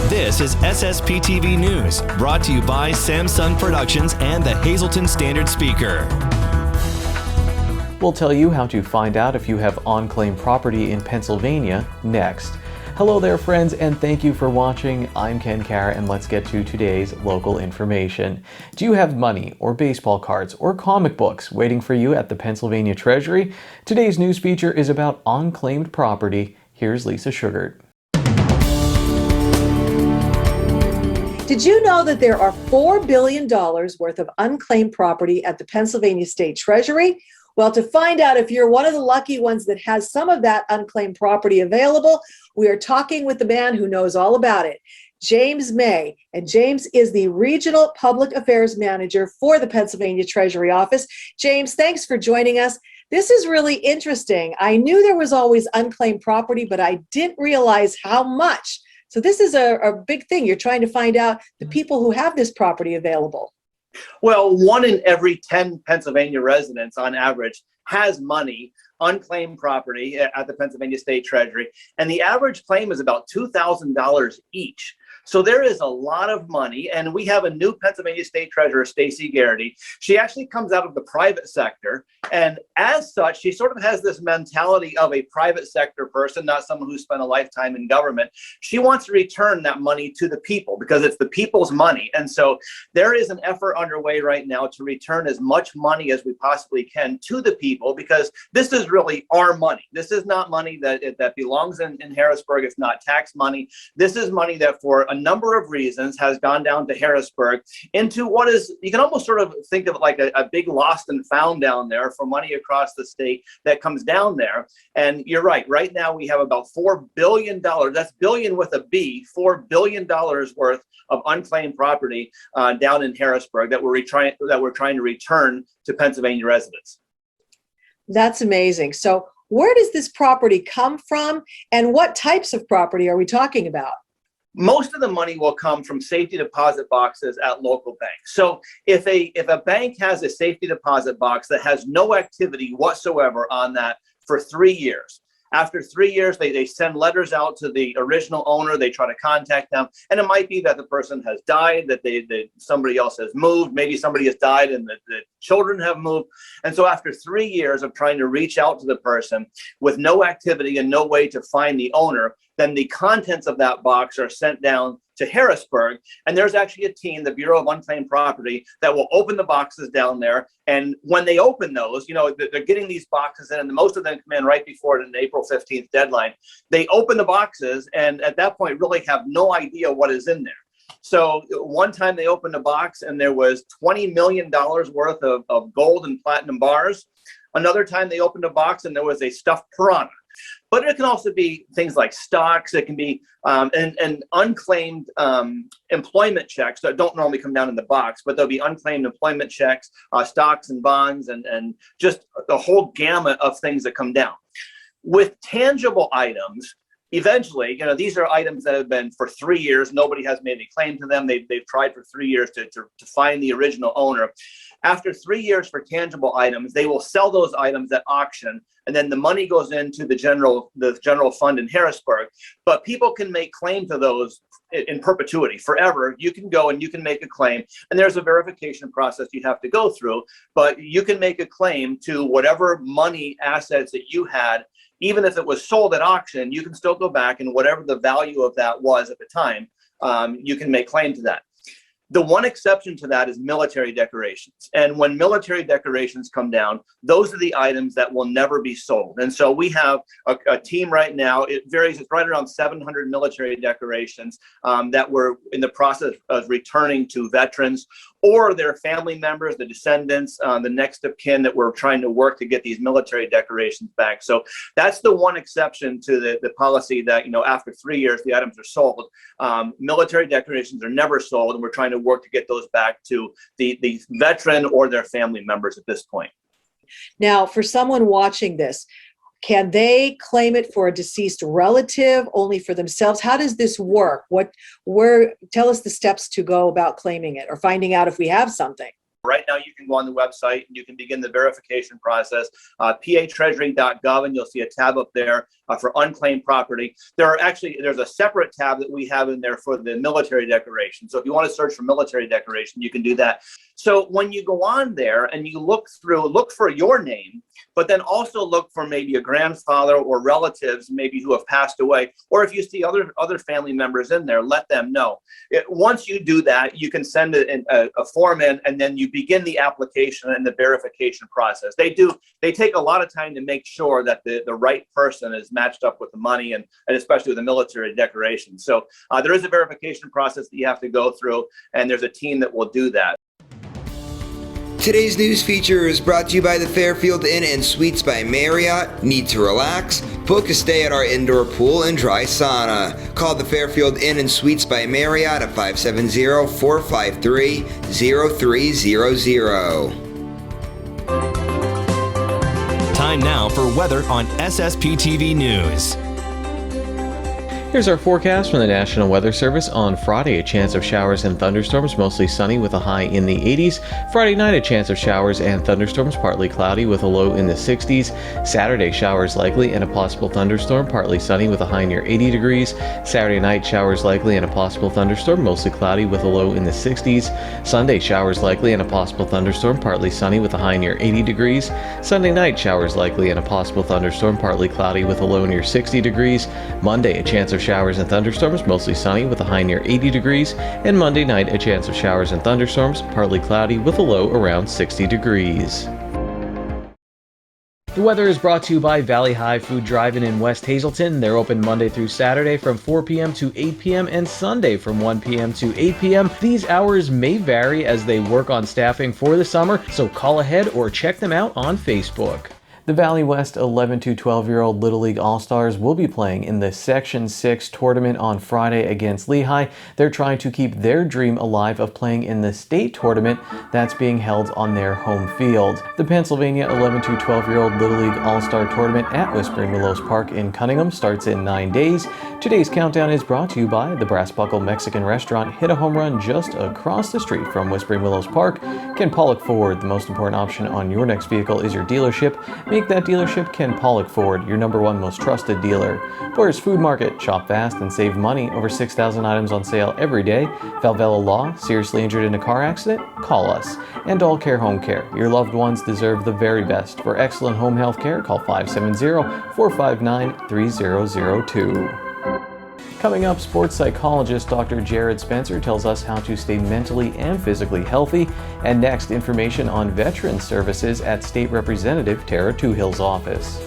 This is SSPTV News, brought to you by Samsung Productions and the Hazleton Standard Speaker. We'll tell you how to find out if you have unclaimed property in Pennsylvania next. Hello there, friends, and thank you for watching. I'm Ken Carr, and let's get to today's local information. Do you have money or baseball cards or comic books waiting for you at the Pennsylvania Treasury? Today's news feature is about unclaimed property. Here's Lisa Sugart. Did you know that there are $4 billion worth of unclaimed property at the Pennsylvania State Treasury? Well, to find out if you're one of the lucky ones that has some of that unclaimed property available, we are talking with the man who knows all about it, James May. And James is the Regional Public Affairs Manager for the Pennsylvania Treasury Office. James, thanks for joining us. This is really interesting. I knew there was always unclaimed property, but I didn't realize how much. So this is a big thing. You're trying to find out the people who have this property available. Well, 1 in every 10 Pennsylvania residents on average has money, unclaimed property at the Pennsylvania State Treasury, and the average claim is about $2,000 each. So there is a lot of money, and we have a new Pennsylvania State Treasurer, Stacey Garrity. She actually comes out of the private sector, and as such, she sort of has this mentality of a private sector person, not someone who spent a lifetime in government. She wants to return that money to the people because it's the people's money. And so there is an effort underway right now to return as much money as we possibly can to the people, because this is really our money. This is not money that belongs in Harrisburg. It's not tax money. This is money that for a number of reasons has gone down to Harrisburg into what is, you can almost sort of think of it like a big lost and found down there for money across the state that comes down there. And you're right now we have about $4 billion, that's billion with a B, $4 billion worth of unclaimed property down in Harrisburg that we're trying to return to Pennsylvania residents. That's amazing. So where does this property come from, and what types of property are we talking about? Most of the money will come from safety deposit boxes at local banks. So if a bank has a safety deposit box that has no activity whatsoever on that for 3 years, after 3 years, they send letters out to the original owner. They try to contact them, and it might be that the person has died, that somebody else has moved, maybe somebody has died and the children have moved. And so after 3 years of trying to reach out to the person with no activity and no way to find the owner, then the contents of that box are sent down to Harrisburg, and there's actually a team, the Bureau of Unclaimed Property, that will open the boxes down there. And when they open those, they're getting these boxes in, and most of them come in right before an April 15th deadline. They open the boxes, and at that point really have no idea what is in there. So one time they opened a box and there was $20 million worth of gold and platinum bars. Another time they opened a box and there was a stuffed piranha. But it can also be things like stocks. It can be and unclaimed employment checks that don't normally come down in the box, but there'll be unclaimed employment checks, stocks and bonds, and just the whole gamut of things that come down. With tangible items, eventually, these are items that have been for 3 years. Nobody has made a claim to them. They've tried for 3 years to find the original owner. After 3 years for tangible items, they will sell those items at auction, and then the money goes into the general fund in Harrisburg. But people can make claim to those in perpetuity, forever. You can go and you can make a claim, and there's a verification process you have to go through, but you can make a claim to whatever money assets that you had. Even if it was sold at auction, you can still go back, and whatever the value of that was at the time, you can make claim to that. The one exception to that is military decorations. And when military decorations come down, those are the items that will never be sold. And so we have a team right now. It varies. It's right around 700 military decorations that we're in the process of returning to veterans or their family members, the descendants, the next of kin, that we're trying to work to get these military decorations back. So that's the one exception to the policy that, after 3 years, the items are sold. Military decorations are never sold, and we're trying to work to get those back to the veteran or their family members at this point. Now, for someone watching this, can they claim it for a deceased relative, only for themselves? How does this work? Tell us the steps to go about claiming it or finding out if we have something. Right now, you can go on the website and you can begin the verification process, patreasury.gov, and you'll see a tab up there for unclaimed property. There's a separate tab that we have in there for the military declaration. So if you want to search for military declaration, you can do that. So when you go on there and you look for your name, but then also look for maybe a grandfather or relatives maybe who have passed away, or if you see other family members in there, let them know. Once you do that, you can send a form in, and then you begin the application and the verification process. They take a lot of time to make sure that the right person is matched up with the money, and especially with the military declaration. So there is a verification process that you have to go through, and there's a team that will do that. Today's news feature is brought to you by the Fairfield Inn and Suites by Marriott. Need to relax? Book a stay at our indoor pool and dry sauna. Call the Fairfield Inn and Suites by Marriott at 570-453-0300. Time now for weather on SSPTV News. Here's our forecast from the National Weather Service. On Friday, a chance of showers and thunderstorms, mostly sunny with a high in the 80s. Friday night, a chance of showers and thunderstorms, partly cloudy with a low in the 60s. Saturday, showers likely and a possible thunderstorm, partly sunny with a high near 80 degrees. Saturday night, showers likely and a possible thunderstorm, mostly cloudy with a low in the 60s. Sunday, showers likely and a possible thunderstorm, partly sunny with a high near 80 degrees. Sunday night, showers likely and a possible thunderstorm, partly cloudy with a low near 60 degrees. Monday, a chance of showers and thunderstorms, mostly sunny with a high near 80 degrees, and Monday night a chance of showers and thunderstorms, partly cloudy with a low around 60 degrees. The weather is brought to you by Valley High Food Drive-In in West Hazleton. They're open Monday through Saturday from 4 p.m. to 8 p.m. and Sunday from 1 p.m. to 8 p.m. These hours may vary as they work on staffing for the summer, so call ahead or check them out on Facebook. The Valley West 11 to 12-year-old Little League All-Stars will be playing in the Section 6 tournament on Friday against Lehigh. They're trying to keep their dream alive of playing in the state tournament that's being held on their home field. The Pennsylvania 11 to 12-year-old Little League All-Star Tournament at Whispering Willows Park in Cunningham starts in 9 days. Today's countdown is brought to you by the Brass Buckle Mexican Restaurant. Hit a home run just across the street from Whispering Willows Park. Ken Pollock Ford, the most important option on your next vehicle is your dealership. Make that dealership Ken Pollock Ford, your #1 most trusted dealer. Boyer's Food Market, shop fast and save money. Over 6,000 items on sale every day. Valvella Law, seriously injured in a car accident? Call us. And All Care Home Care, your loved ones deserve the very best. For excellent home health care, call 570-459-3002. Coming up, sports psychologist Dr. Jared Spencer tells us how to stay mentally and physically healthy. And next, information on veteran services at State Representative Tara Toohill's office.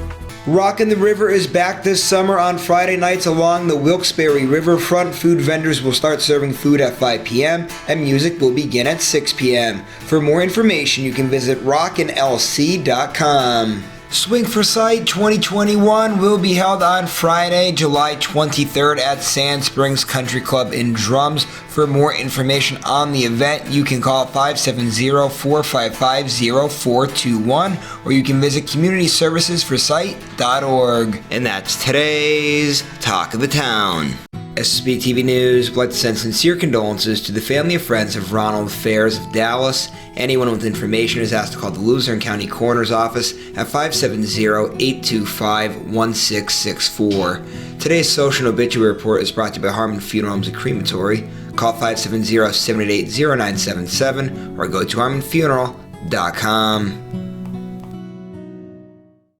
Rockin' the River is back this summer on Friday nights along the Wilkes-Barre Riverfront. Food vendors will start serving food at 5 p.m. and music will begin at 6 p.m. For more information, you can visit rockinlc.com. Swing for Sight 2021 will be held on Friday, July 23rd at Sand Springs Country Club in Drums. For more information on the event, you can call 570-455-0421 or you can visit communityservicesforsight.org. And that's today's Talk of the Town. SSPTV News would like to send sincere condolences to the family and friends of Ronald Fairs of Dallas. Anyone with information is asked to call the Luzerne County Coroner's Office at 570-825-1664. Today's social and obituary report is brought to you by Harmon Funeral Homes and Crematory. Call 570-788-0977 or go to harmonfuneral.com.